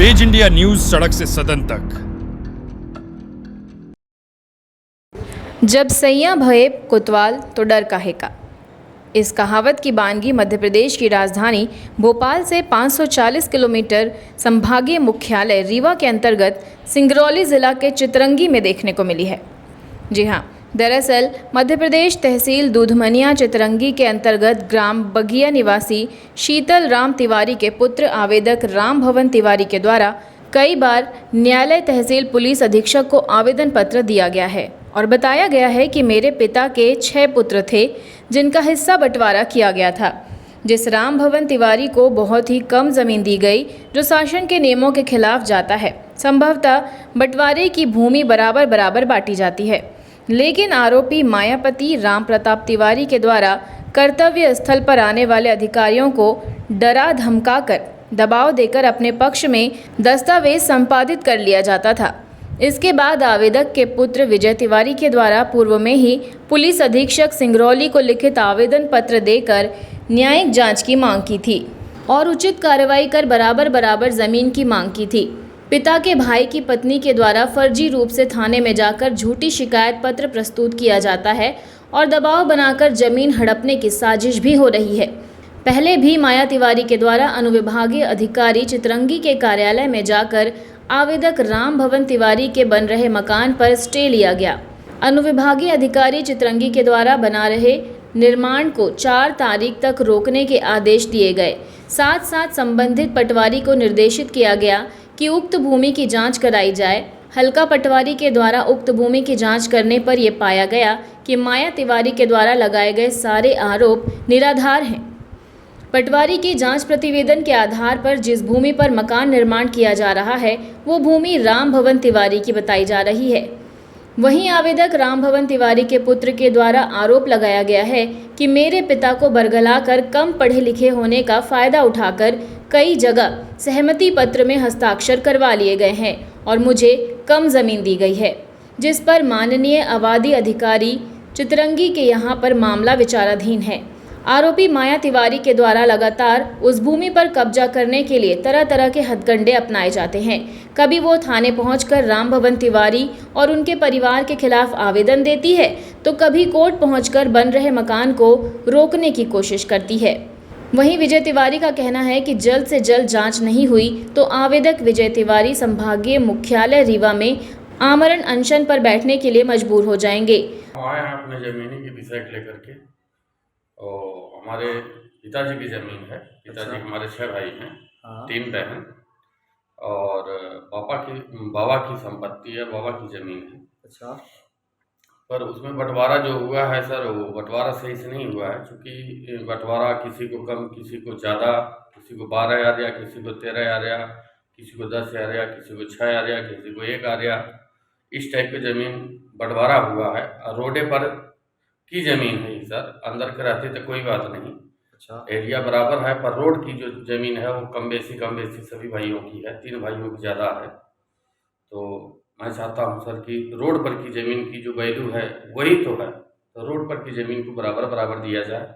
Page India news, सड़क से सदन तक। जब सैयां भये कोतवाल तो डर काहे का। इस कहावत की बानगी मध्य प्रदेश की राजधानी भोपाल से 540 किलोमीटर संभागीय मुख्यालय रीवा के अंतर्गत सिंगरौली जिला के चितरंगी में देखने को मिली है। जी हाँ, दरअसल मध्य प्रदेश तहसील दूधमनिया चितरंगी के अंतर्गत ग्राम बगिया निवासी शीतल राम तिवारी के पुत्र आवेदक राम भवन तिवारी के द्वारा कई बार न्यायालय तहसील पुलिस अधीक्षक को आवेदन पत्र दिया गया है और बताया गया है कि मेरे पिता के 6 पुत्र थे जिनका हिस्सा बंटवारा किया गया था, जिस राम भवन तिवारी को बहुत ही कम जमीन दी गई जो शासन के नियमों के खिलाफ जाता है। संभवतः बंटवारे की भूमि बराबर बराबर बांटी जाती है, लेकिन आरोपी मायापति राम प्रताप तिवारी के द्वारा कर्तव्य स्थल पर आने वाले अधिकारियों को डरा धमकाकर दबाव देकर अपने पक्ष में दस्तावेज संपादित कर लिया जाता था। इसके बाद आवेदक के पुत्र विजय तिवारी के द्वारा पूर्व में ही पुलिस अधीक्षक सिंगरौली को लिखित आवेदन पत्र देकर न्यायिक जांच की मांग की थी और उचित कार्रवाई कर बराबर बराबर जमीन की मांग की थी। पिता के भाई की पत्नी के द्वारा फर्जी रूप से थाने में जाकर झूठी शिकायत पत्र प्रस्तुत किया जाता है और दबाव बनाकर जमीन हड़पने की साजिश भी हो रही है। पहले भी माया तिवारी के द्वारा अनुविभागीय अधिकारी चितरंगी के कार्यालय में जाकर आवेदक राम भवन तिवारी के बन रहे मकान पर स्टे लिया गया। अनुविभागीय अधिकारी चितरंगी के द्वारा बना रहे निर्माण को 4 तारीख तक रोकने के आदेश दिए गए। साथ साथ संबंधित पटवारी को निर्देशित किया गया कि उक्त भूमि की जांच कराई जाए। हल्का पटवारी के द्वारा उक्त भूमि की जांच करने पर यह पाया गया कि माया तिवारी के द्वारा लगाए गए सारे आरोप निराधार हैं। पटवारी की जांच प्रतिवेदन के आधार पर जिस भूमि पर मकान निर्माण किया जा रहा है वो भूमि राम भवन तिवारी की बताई जा रही है। वहीं आवेदक राम भवन तिवारी के पुत्र के द्वारा आरोप लगाया गया है कि मेरे पिता को बरगलाकर कम पढ़े लिखे होने का फायदा उठाकर कई जगह सहमति पत्र में हस्ताक्षर करवा लिए गए हैं और मुझे कम जमीन दी गई है, जिस पर माननीय आबादी अधिकारी चितरंगी के यहाँ पर मामला विचाराधीन है। आरोपी माया तिवारी के द्वारा लगातार उस भूमि पर कब्जा करने के लिए तरह तरह के हथकंडे अपनाए जाते हैं। कभी वो थाने पहुंचकर राम भवन तिवारी और उनके परिवार के खिलाफ आवेदन देती है तो कभी कोर्ट पहुंचकर बन रहे मकान को रोकने की कोशिश करती है। वहीं विजय तिवारी का कहना है कि जल्द से जल्द जांच नहीं हुई तो आवेदक विजय तिवारी संभागीय मुख्यालय रीवा में आमरण अनशन पर बैठने के लिए मजबूर हो जाएंगे। आए हैं अपने जमीनी की विषय लेकर के, और हमारे पिताजी की ज़मीन है। पिताजी हमारे 6 भाई हैं, 3 बहन, और बाबा की संपत्ति है, बाबा की ज़मीन है। अच्छा। पर उसमें बंटवारा जो हुआ है सर, वो बंटवारा सही से नहीं हुआ है, क्योंकि बंटवारा किसी को कम, किसी को ज़्यादा, किसी को 12 आरिया, किसी को 13 आरिया, किसी को 10 आरिया, किसी को 6 आरिया, किसी को 1 आरिया, इस टाइप की ज़मीन बंटवारा हुआ है। रोडे पर की ज़मीन है सर, अंदर के रहते तो कोई बात नहीं। अच्छा। एरिया बराबर है, पर रोड की जो ज़मीन है वो कम बेसी सभी भाइयों की है, 3 भाइयों की ज़्यादा है। तो मैं चाहता हूँ सर कि रोड पर की ज़मीन की जो वैल्यू है वही तो है, तो रोड पर की ज़मीन को बराबर बराबर दिया जाए।